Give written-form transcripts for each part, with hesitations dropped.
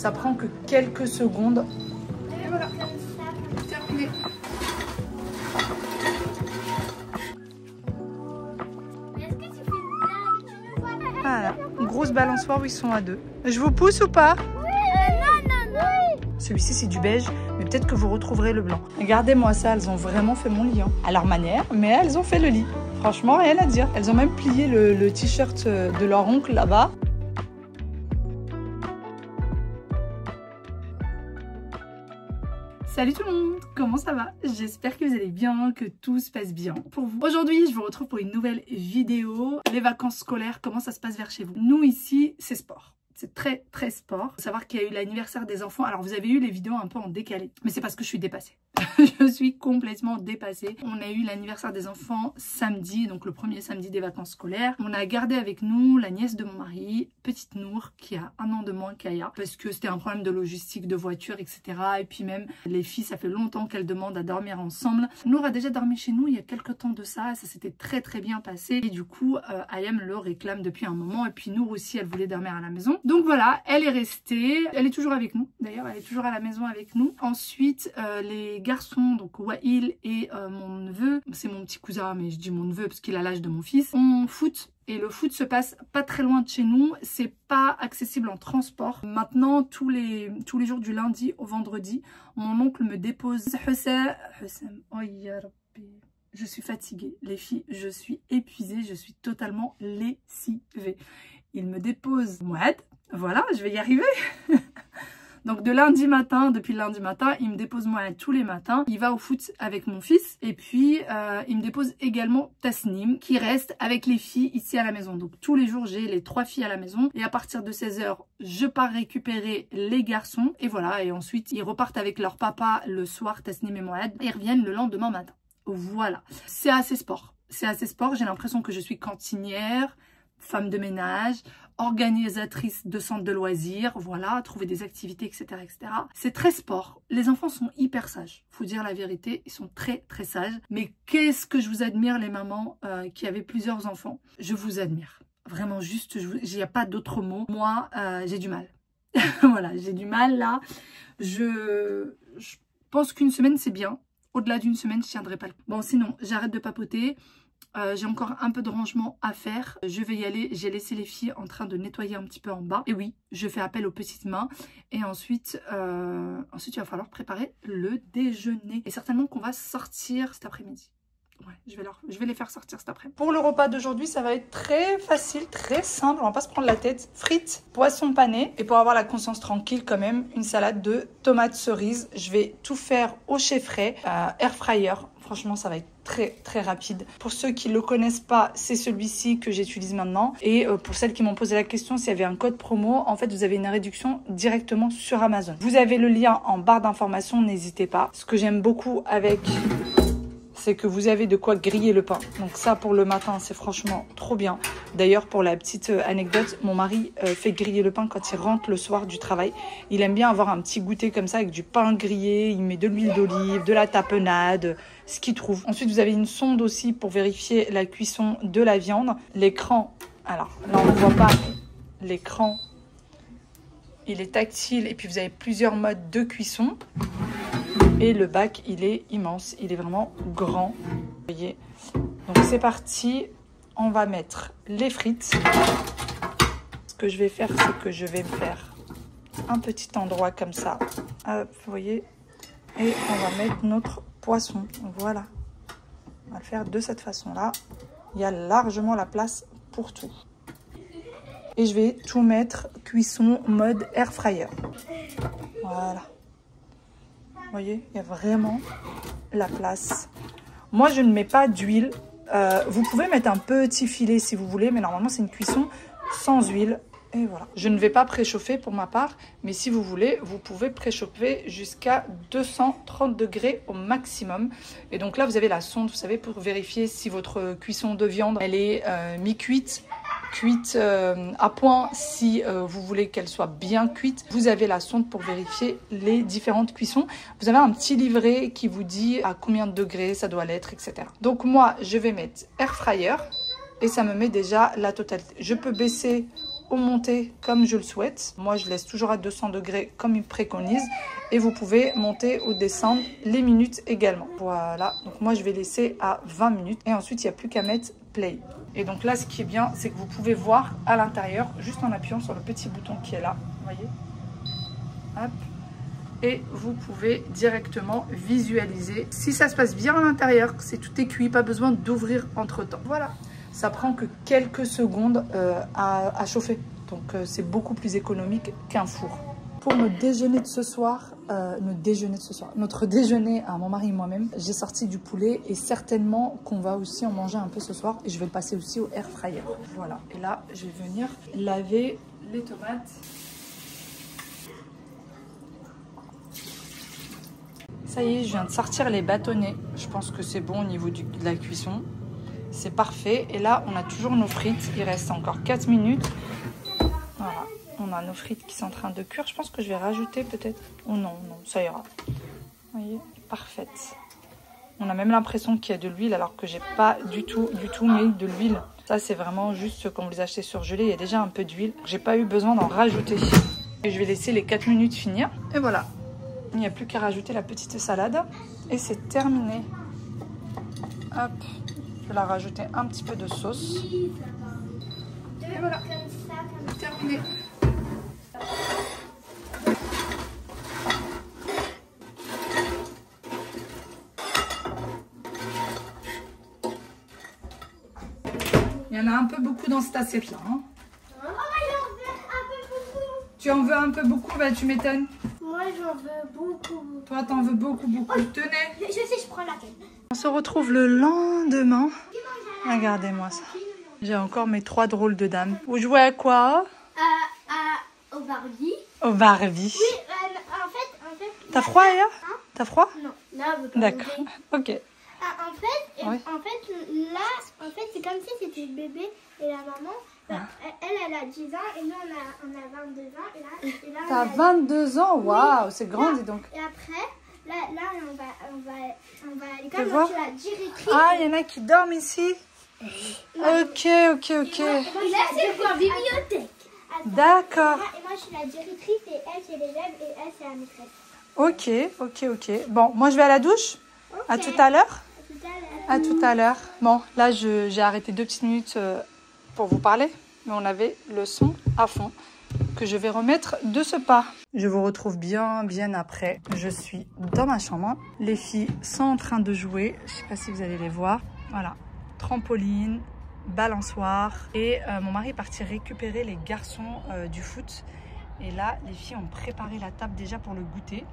Ça prend que quelques secondes. Et voilà, terminé. Voilà, une grosse balançoire où ils sont à deux. Je vous pousse ou pas? Celui-ci c'est du beige, mais peut-être que vous retrouverez le blanc. Regardez-moi ça, elles ont vraiment fait mon lit. Hein. À leur manière, mais elles ont fait le lit. Franchement, rien à dire. Elles ont même plié le t-shirt de leur oncle là-bas. Salut tout le monde, comment ça va? J'espère que vous allez bien, que tout se passe bien pour vous. Aujourd'hui, je vous retrouve pour une nouvelle vidéo. Les vacances scolaires, comment ça se passe vers chez vous? Nous ici, c'est sport. C'est très sport. Faut savoir qu'il y a eu l'anniversaire des enfants. Alors vous avez eu les vidéos un peu en décalé, mais c'est parce que je suis dépassée. Je suis complètement dépassée. On a eu l'anniversaire des enfants samedi, donc le premier samedi des vacances scolaires. On a gardé avec nous la nièce de mon mari, petite Nour, qui a 1 an de moins qu'Aya, parce que c'était un problème de logistique, de voiture, etc. Et puis même, les filles, ça fait longtemps qu'elles demandent à dormir ensemble. Nour a déjà dormi chez nous il y a quelques temps de ça. Ça s'était très bien passé. Et du coup, Aya me le réclame depuis un moment. Et puis Nour aussi, elle voulait dormir à la maison. Donc voilà, elle est restée. Elle est toujours avec nous. D'ailleurs, elle est toujours à la maison avec nous. Ensuite, les garçons, donc Wail et mon neveu, c'est mon petit cousin, mais je dis mon neveu parce qu'il a l'âge de mon fils, on foot. Et le foot se passe pas très loin de chez nous, c'est pas accessible en transport. Maintenant, tous les jours du lundi au vendredi, mon oncle me dépose. Je suis fatiguée, les filles, je suis épuisée, je suis totalement lessivée. Il me dépose Mouad, voilà, je vais y arriver. Donc de lundi matin, depuis le lundi matin, il me dépose moi tous les matins. Il va au foot avec mon fils. Et puis, il me dépose également Tasnim, qui reste avec les filles ici à la maison. Donc tous les jours, j'ai les 3 filles à la maison. Et à partir de 16 h, je pars récupérer les garçons. Et voilà, et ensuite, ils repartent avec leur papa le soir, Tasnim et Moed. Et ils reviennent le lendemain matin. Voilà, c'est assez sport. C'est assez sport, j'ai l'impression que je suis cantinière, femme de ménage, organisatrice de centres de loisirs, voilà, trouver des activités, etc. C'est très sport. Les enfants sont hyper sages. Faut dire la vérité, ils sont très sages. Mais qu'est-ce que je vous admire les mamans qui avaient plusieurs enfants. Je vous admire. Vraiment juste, il n'y a pas d'autre mot. Moi, j'ai du mal. Voilà, j'ai du mal là. Je pense qu'une semaine, c'est bien. Au-delà d'une semaine, je tiendrai pas le coup. Bon, sinon, j'arrête de papoter. J'ai encore un peu de rangement à faire. Je vais y aller. J'ai laissé les filles en train de nettoyer un petit peu en bas. Et oui, je fais appel aux petites mains. Et ensuite, il va falloir préparer le déjeuner. Et certainement qu'on va sortir cet après-midi. Ouais, je vais les faire sortir cet après-midi. Pour le repas d'aujourd'hui, ça va être très facile, très simple. On va pas se prendre la tête. Frites, poisson pané. Et pour avoir la conscience tranquille quand même, une salade de tomates cerises. Je vais tout faire au chai frais, air fryer. Franchement, ça va être très rapide. Pour ceux qui ne le connaissent pas, c'est celui-ci que j'utilise maintenant. Et pour celles qui m'ont posé la question s'il y avait un code promo, en fait, vous avez une réduction directement sur Amazon. Vous avez le lien en barre d'information, n'hésitez pas. Ce que j'aime beaucoup avec... c'est que vous avez de quoi griller le pain. Donc ça, pour le matin, c'est franchement trop bien. D'ailleurs, pour la petite anecdote, mon mari fait griller le pain quand il rentre le soir du travail. Il aime bien avoir un petit goûter comme ça avec du pain grillé. Il met de l'huile d'olive, de la tapenade, ce qu'il trouve. Ensuite, vous avez une sonde aussi pour vérifier la cuisson de la viande. L'écran, alors là, on ne voit pas, mais l'écran, il est tactile. Et puis, vous avez plusieurs modes de cuisson. Et le bac, il est immense. Il est vraiment grand. Vous voyez. Donc, c'est parti. On va mettre les frites. Ce que je vais faire, c'est que je vais me faire un petit endroit comme ça. Hop, vous voyez. Et on va mettre notre poisson. Voilà. On va le faire de cette façon-là. Il y a largement la place pour tout. Et je vais tout mettre cuisson mode air fryer. Voilà. Vous voyez, il y a vraiment la place. Moi, je ne mets pas d'huile. Vous pouvez mettre un petit filet si vous voulez, mais normalement, c'est une cuisson sans huile. Et voilà. Je ne vais pas préchauffer pour ma part, mais si vous voulez, vous pouvez préchauffer jusqu'à 230 degrés au maximum. Et donc là, vous avez la sonde, vous savez, pour vérifier si votre cuisson de viande, elle est mi-cuite, cuite à point. Si vous voulez qu'elle soit bien cuite, vous avez la sonde pour vérifier les différentes cuissons. Vous avez un petit livret qui vous dit à combien de degrés ça doit l'être, etc. Donc moi, je vais mettre air fryer et ça me met déjà la totalité. Je peux baisser ou monter comme je le souhaite. Moi, je laisse toujours à 200 degrés comme il préconise. Et vous pouvez monter ou descendre les minutes également. Voilà, donc moi, je vais laisser à 20 minutes. Et ensuite, il n'y a plus qu'à mettre play. Et donc là, ce qui est bien, c'est que vous pouvez voir à l'intérieur, juste en appuyant sur le petit bouton qui est là. Vous voyez? Hop. Et vous pouvez directement visualiser. Si ça se passe bien à l'intérieur, c'est tout est cuit, pas besoin d'ouvrir entre temps. Voilà, ça prend que quelques secondes à chauffer. Donc c'est beaucoup plus économique qu'un four. Pour notre déjeuner de ce soir, notre déjeuner à mon mari et moi-même, j'ai sorti du poulet et certainement qu'on va aussi en manger un peu ce soir. Et je vais le passer aussi au air fryer. Voilà, et là je vais venir laver les tomates. Ça y est, je viens de sortir les bâtonnets. Je pense que c'est bon au niveau de la cuisson. C'est parfait. Et là, on a toujours nos frites. Il reste encore 4 minutes. Voilà. On a nos frites qui sont en train de cuire. Je pense que je vais rajouter peut-être. Oh non, non, ça ira. Vous voyez, parfaite. On a même l'impression qu'il y a de l'huile alors que j'ai pas du tout mis de l'huile. Ça, c'est vraiment juste comme vous les achetez surgelés. Il y a déjà un peu d'huile. J'ai pas eu besoin d'en rajouter. Et je vais laisser les 4 minutes finir. Et voilà. Il n'y a plus qu'à rajouter la petite salade et c'est terminé. Hop, je vais la rajouter un petit peu de sauce. Et voilà, c'est terminé. Il y en a un peu beaucoup dans cette assiette-là. Hein. Tu en veux un peu beaucoup? Bah, tu m'étonnes. Moi, j'en veux beaucoup. Toi, t'en veux beaucoup. Oh, tenez. Je sais, je prends laquelle. On se retrouve le lendemain. Regardez-moi ça. J'ai encore mes 3 drôles de dames. Vous jouez à quoi? Au Barbie. Au Barbie. Oui, en fait. T'as froid, Aya? Hein? T'as froid? Non, là, on peut pas. D'accord. Ok. En fait, Oui. là, c'est comme si c'était le bébé et la maman. Elle a 10 ans et nous, on a 22 ans. Et là T'as 22 ans? Waouh, c'est grand, dis donc. Et après, là on va aller Fais comme voir. la directrice. Ah, il y en a qui dorment ici. Ok. Et là, c'est pour la bibliothèque. D'accord. Et moi, je suis la directrice et elle, c'est l'élève et elle, c'est la maîtresse. Ok. Bon, moi, je vais à la douche. Okay. À tout à l'heure. À tout À l'heure. Bon, là, j'ai arrêté 2 petites minutes pour vous parler. Mais on avait le son à fond que je vais remettre de ce pas. Je vous retrouve bien après. Je suis dans ma chambre. Les filles sont en train de jouer. Je ne sais pas si vous allez les voir. Voilà. Trampoline, balançoire. Et mon mari est parti récupérer les garçons du foot. Et là, les filles ont préparé la table déjà pour le goûter.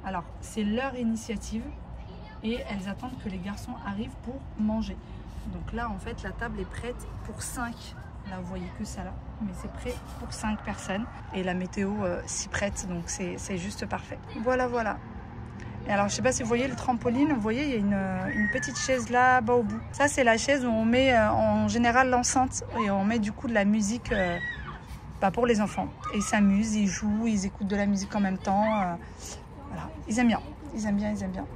Alors, c'est leur initiative. Et elles attendent que les garçons arrivent pour manger. Donc là, en fait, la table est prête pour 5. Là, vous voyez que ça là. Mais c'est prêt pour 5 personnes. Et la météo s'y prête. Donc, c'est juste parfait. Voilà. Et alors, je sais pas si vous voyez le trampoline. Vous voyez, il y a une petite chaise là-bas au bout. Ça, c'est la chaise où on met en général l'enceinte. Et on met du coup de la musique pour les enfants. Et ils s'amusent, ils jouent, ils écoutent de la musique en même temps. Voilà, ils aiment bien. Ils aiment bien.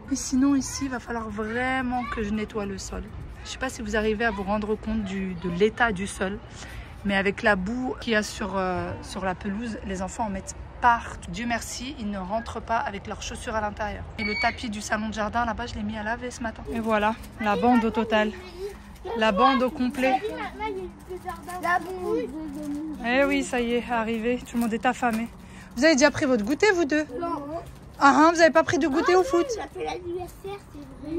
Et sinon, ici, il va falloir vraiment que je nettoie le sol. Je ne sais pas si vous arrivez à vous rendre compte de l'état du sol. Mais avec la boue qu'il y a sur la pelouse, les enfants en mettent partout. Dieu merci, ils ne rentrent pas avec leurs chaussures à l'intérieur. Et le tapis du salon de jardin, là-bas, je l'ai mis à laver ce matin. Et voilà, la bande au total. La bande au complet. La bande. Eh oui, ça y est, arrivé. Tout le monde est affamé. Vous avez déjà pris votre goûter, vous deux? Non. Ah, vous n'avez pas pris de goûter au foot? On a fait l'anniversaire, c'est vrai.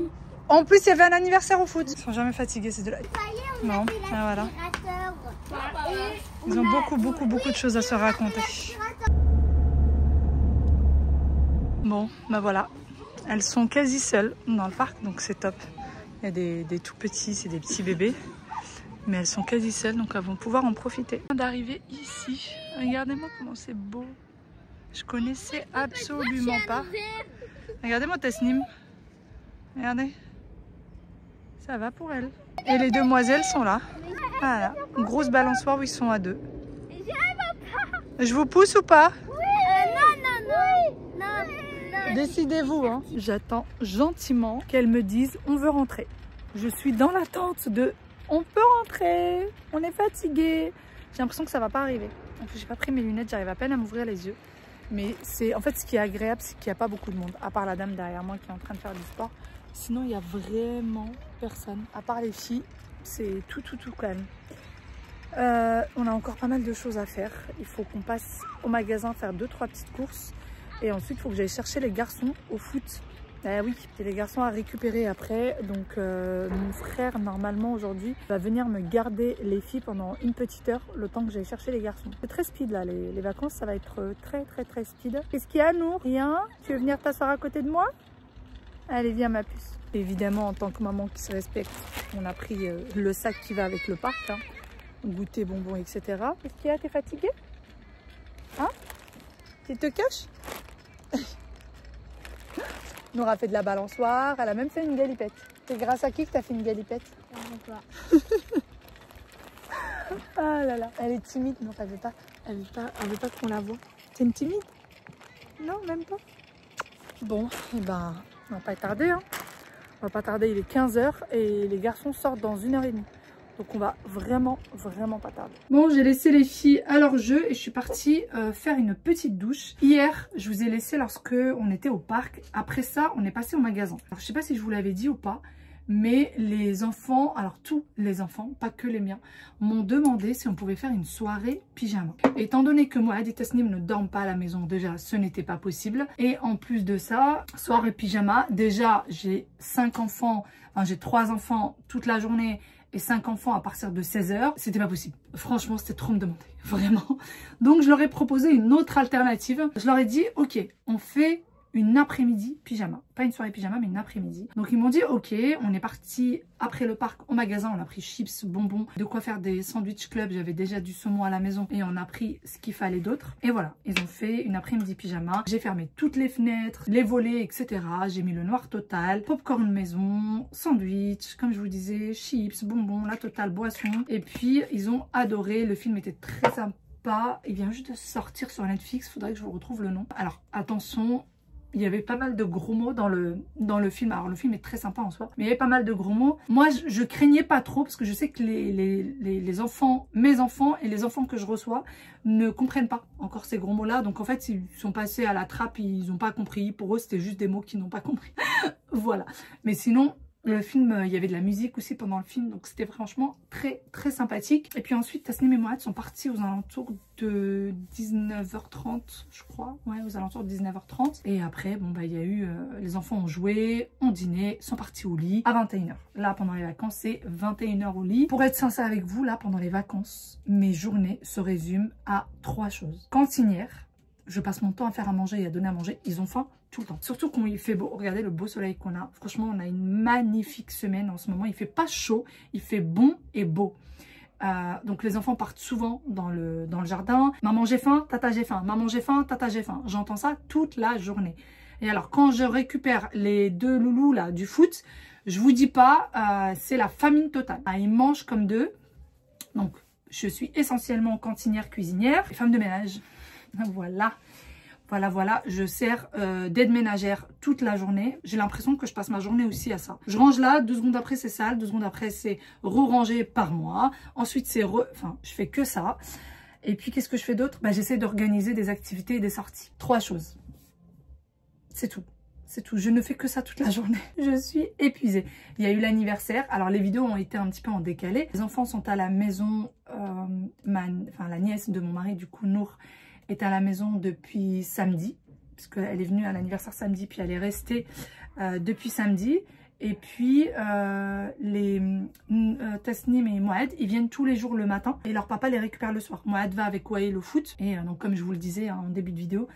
En plus, il y avait un anniversaire au foot. Ils sont jamais fatigués, ces deux-là. Ça y est, on Non, a fait voilà. l'aspirateur. Ils ont beaucoup de choses à se raconter. Bon, voilà. Elles sont quasi seules dans le parc, donc c'est top. Il y a des tout petits, c'est des petits bébés. Mais elles sont quasi seules, donc elles vont pouvoir en profiter. D'arriver ici, regardez-moi comment c'est beau. Je connaissais absolument pas. Regardez-moi Tasnim. Regardez. Ça va pour elle. Et les demoiselles sont là. Voilà. Une grosse balançoire où ils sont à 2. Je vous pousse ou pas? Non. Décidez-vous. Hein. J'attends gentiment qu'elles me disent on veut rentrer. Je suis dans l'attente de on peut rentrer. On est fatigué. J'ai l'impression que ça va pas arriver. J'ai pas pris mes lunettes, j'arrive à peine à m'ouvrir les yeux. Mais c'est en fait ce qui est agréable, c'est qu'il n'y a pas beaucoup de monde. À part la dame derrière moi qui est en train de faire du sport. Sinon, il n'y a vraiment personne. À part les filles, c'est tout calme. On a encore pas mal de choses à faire. Il faut qu'on passe au magasin faire 2-3 petites courses. Et ensuite, il faut que j'aille chercher les garçons au foot. Oui, il y a les garçons à récupérer après. Donc, mon frère, normalement, aujourd'hui, va venir me garder les filles pendant une petite heure, le temps que j'aille chercher les garçons. C'est très speed, là. Les vacances, ça va être très speed. Qu'est-ce qu'il y a, Nour? Rien? Tu veux venir t'asseoir à côté de moi? Allez, viens, ma puce. Évidemment, en tant que maman qui se respecte, on a pris le sac qui va avec le parc. Hein. Goûter, bonbons, etc. Qu'est-ce qu'il y a? T'es fatiguée? Hein? Tu te caches? Nour a fait de la balançoire, elle a même fait une galipette. C'est grâce à qui que tu as fait une galipette? Ah là là, elle est timide, non, elle veut pas qu'on la voie. C'est une timide? Non, même pas. Bon, et ben, on va pas tarder, hein. On va pas tarder, il est 15 h et les garçons sortent dans 1h30. Donc on va vraiment pas tarder. Bon, j'ai laissé les filles à leur jeu et je suis partie faire une petite douche. Hier, je vous ai laissé lorsque on était au parc. Après ça, on est passé au magasin. Alors je sais pas si je vous l'avais dit ou pas, mais les enfants, alors tous les enfants, pas que les miens, m'ont demandé si on pouvait faire une soirée pyjama. Étant donné que moi et Tasnim ne dorment pas à la maison, déjà ce n'était pas possible. Et en plus de ça, soirée pyjama, déjà j'ai 5 enfants, enfin j'ai 3 enfants toute la journée et 5 enfants à partir de 16 h, c'était pas possible. Franchement, c'était trop me demander, vraiment. Donc, je leur ai proposé une autre alternative. Je leur ai dit, ok, on fait une après-midi pyjama. Pas une soirée pyjama, mais une après-midi. Donc, ils m'ont dit, ok, on est parti après le parc au magasin. On a pris chips, bonbons, de quoi faire des sandwich club. J'avais déjà du saumon à la maison et on a pris ce qu'il fallait d'autre. Et voilà, ils ont fait une après-midi pyjama. J'ai fermé toutes les fenêtres, les volets, etc. J'ai mis le noir total, popcorn maison, sandwich, comme je vous disais, chips, bonbons, la totale, boisson. Et puis, ils ont adoré. Le film était très sympa. Il vient juste de sortir sur Netflix. Faudrait que je vous retrouve le nom. Alors, attention. Il y avait pas mal de gros mots dans le film. Alors, le film est très sympa en soi, mais il y avait pas mal de gros mots. Moi, je craignais pas trop parce que je sais que les enfants, mes enfants et les enfants que je reçois ne comprennent pas encore ces gros mots-là. Donc, en fait, ils sont passés à la trappe, ils n'ont pas compris. Pour eux, c'était juste des mots qu'ils n'ont pas compris. Voilà. Mais sinon, le film, il y avait de la musique aussi pendant le film, donc c'était franchement très sympathique. Et puis ensuite, Tasnim et Mohamed sont partis aux alentours de 19 h 30, je crois. Ouais, aux alentours de 19 h 30. Et après, bon bah il y a eu, les enfants ont joué, ont dîné, sont partis au lit à 21 h. Là, pendant les vacances, c'est 21 h au lit. Pour être sincère avec vous, là, pendant les vacances, mes journées se résument à 3 choses. Cantinière, je passe mon temps à faire à manger et à donner à manger. Ils ont faim tout le temps. Surtout quand il fait beau. Regardez le beau soleil qu'on a. Franchement, on a une magnifique semaine en ce moment. Il fait pas chaud, il fait bon et beau. Donc les enfants partent souvent dans le jardin. Maman j'ai faim, tata j'ai faim. Maman j'ai faim, tata j'ai faim. J'entends ça toute la journée. Et alors quand je récupère les 2 loulous là du foot, je vous dis pas, c'est la famine totale. Ils mangent comme 2. Donc je suis essentiellement cantinière, cuisinière et femme de ménage. Voilà. Voilà, je sers d'aide ménagère toute la journée. J'ai l'impression que je passe ma journée aussi à ça. Je range là, 2 secondes après c'est sale, 2 secondes après c'est re-rangé par moi. Ensuite c'est enfin, je fais que ça. Et puis qu'est-ce que je fais d'autre? J'essaie d'organiser des activités et des sorties. 3 choses. C'est tout. C'est tout. Je ne fais que ça toute la journée. Je suis épuisée. Il y a eu l'anniversaire. Alors les vidéos ont été un petit peu en décalé. Les enfants sont à la maison. La nièce de mon mari, du coup, Nour, est à la maison depuis samedi, parce qu'elle est venue à l'anniversaire samedi, puis elle est restée depuis samedi. Et puis Tasnim et Mohamed, ils viennent tous les jours le matin et leur papa les récupère le soir. Mohamed va avec Wael au foot, et donc comme je vous le disais en début de vidéo.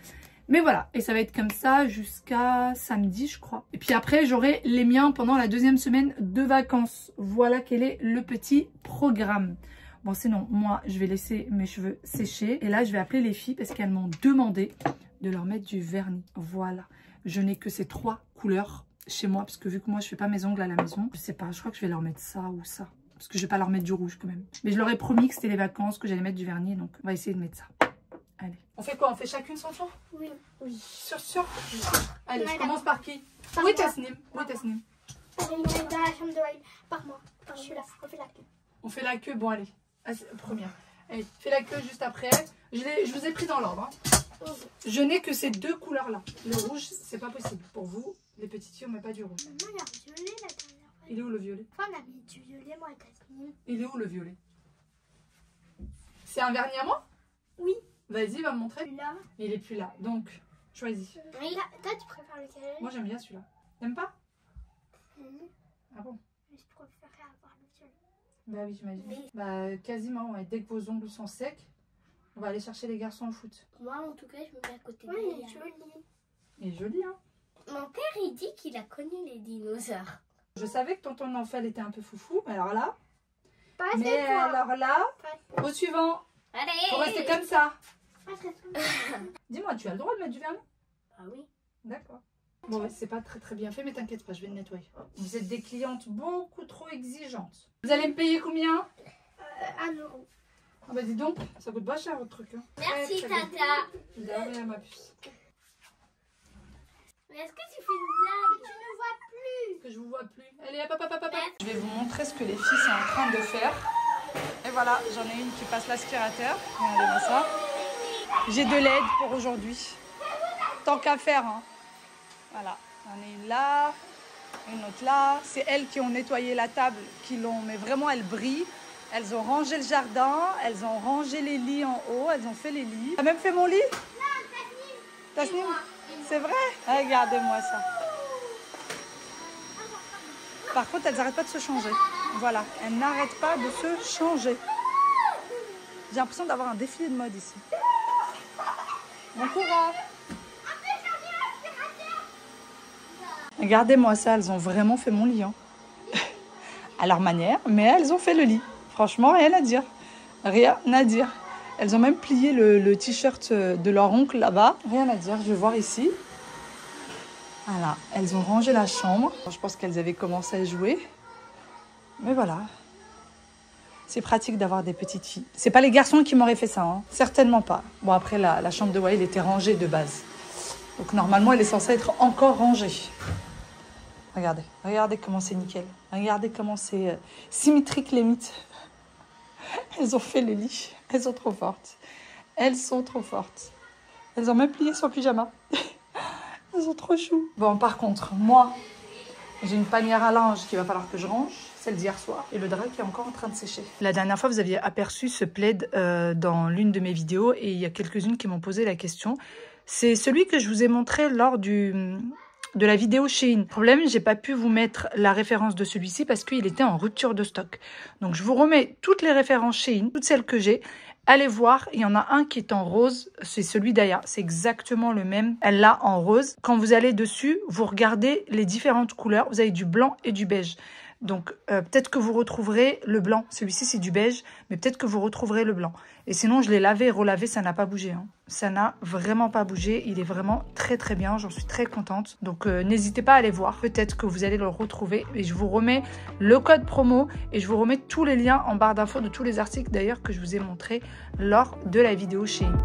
Mais voilà, et ça va être comme ça jusqu'à samedi, je crois. Et puis après, j'aurai les miens pendant la 2e semaine de vacances. Voilà quel est le petit programme. Bon, sinon, moi, je vais laisser mes cheveux sécher. Et là, je vais appeler les filles parce qu'elles m'ont demandé de leur mettre du vernis. Voilà. Je n'ai que ces 3 couleurs chez moi. Parce que vu que moi, je fais pas mes ongles à la maison, je sais pas, je crois que je vais leur mettre ça ou ça. Parce que je vais pas leur mettre du rouge quand même. Mais je leur ai promis que c'était les vacances, que j'allais mettre du vernis. Donc, on va essayer de mettre ça. Allez. On fait quoi? On fait chacune son tour? Oui. Sûr. Allez, je commence par qui? Où est Tasnim? Où est Tasnim? Dans la chambre de Wael. Par moi. Je suis là. On fait la queue. On fait la queue. Bon, allez. Première. Allez, fais la queue juste après. Je vous ai pris dans l'ordre. Hein. Je n'ai que ces deux couleurs-là. Le rouge, c'est pas possible. Pour vous, les petites filles, on met pas du rouge. Maman, il y a un violet la dernière fois. Il est où le violet? Enfin, on a mis du violet, moi et Tasmine. Il est où le violet? C'est un vernis à moi? Oui. Vas-y, va me montrer. Là. Il est plus là. Donc, choisis. Mais là, toi, tu préfères lequel? Moi, j'aime bien celui-là. T'aimes pas? Ah bon? Je préférerais avoir le violet. Bah oui, j'imagine. Mais- Bah quasiment, ouais. Dès que vos ongles sont secs, on va aller chercher les garçons au foot. Moi, en tout cas, je me mets à côté de Oui, lui. il est joli. Il est joli, hein? Mon père, il dit qu'il a connu les dinosaures. Je savais que tonton Nanfel était un peu foufou, mais alors là... Pas assez Mais toi. alors là, au suivant, Allez! faut rester comme ça. Pas assez toi. Dis-moi, tu as le droit de mettre du vernis? Ah oui. D'accord. Bon, ouais, c'est pas très bien fait, mais t'inquiète pas, je vais le nettoyer. Vous êtes des clientes beaucoup trop exigeantes. Vous allez me payer combien? 1 euro. Ah bah dis donc, ça coûte pas cher votre truc. Hein. Merci, Très bien. Tata. De rien, ma puce. Mais est-ce que tu fais une blague? Tu ne vois plus. Que je vous vois plus. Allez, hop, hop, hop, hop, hop. Je vais vous montrer ce que les filles sont en train de faire. Et voilà, j'en ai une qui passe l'aspirateur. Regardez-moi ça. J'ai de l'aide pour aujourd'hui. Tant qu'à faire, hein. Voilà, j'en ai une là, une autre là. C'est elles qui ont nettoyé la table, qui l'ont, mais vraiment elles brillent. Elles ont rangé le jardin, elles ont rangé les lits en haut, elles ont fait les lits. T'as même fait mon lit? Non, Tasnim. C'est vrai? Regardez-moi ça. Par contre, elles n'arrêtent pas de se changer. Voilà, elles n'arrêtent pas de se changer. J'ai l'impression d'avoir un défilé de mode ici. Bon courage. Regardez-moi ça, elles ont vraiment fait mon lit. Hein. À leur manière, mais elles ont fait le lit. Franchement, rien à dire. Rien à dire. Elles ont même plié le t-shirt de leur oncle là-bas. Rien à dire, je vais voir ici. Voilà, elles ont rangé la chambre. Je pense qu'elles avaient commencé à jouer. Mais voilà. C'est pratique d'avoir des petites filles. C'est pas les garçons qui m'auraient fait ça, hein. Certainement pas. Bon, après, la chambre de Wael était rangée de base. Donc normalement, elle est censée être encore rangée. Regardez, regardez comment c'est nickel. Regardez comment c'est symétrique les mythes. Elles ont fait le lit. Elles sont trop fortes. Elles sont trop fortes. Elles ont même plié son pyjama. Elles sont trop chou. Bon, par contre, moi, j'ai une panière à linge qu'il va falloir que je range. Celle d'hier soir. Et le drap qui est encore en train de sécher. La dernière fois, vous aviez aperçu ce plaid dans l'une de mes vidéos. Et il y a quelques-unes qui m'ont posé la question. C'est celui que je vous ai montré lors de la vidéo Shein. Problème, j'ai pas pu vous mettre la référence de celui-ci parce qu'il était en rupture de stock. Donc je vous remets toutes les références Shein, toutes celles que j'ai. Allez voir, il y en a un qui est en rose, c'est celui d'Aya. C'est exactement le même, elle l'a en rose. Quand vous allez dessus, vous regardez les différentes couleurs. Vous avez du blanc et du beige. Donc peut-être que vous retrouverez le blanc. Celui-ci c'est du beige, mais peut-être que vous retrouverez le blanc. Et sinon je l'ai lavé et relavé, ça n'a pas bougé. Hein. Ça n'a vraiment pas bougé. Il est vraiment très très bien, j'en suis très contente. Donc n'hésitez pas à aller voir. Peut-être que vous allez le retrouver. Et je vous remets le code promo et je vous remets tous les liens en barre d'infos de tous les articles d'ailleurs que je vous ai montrés lors de la vidéo Shein.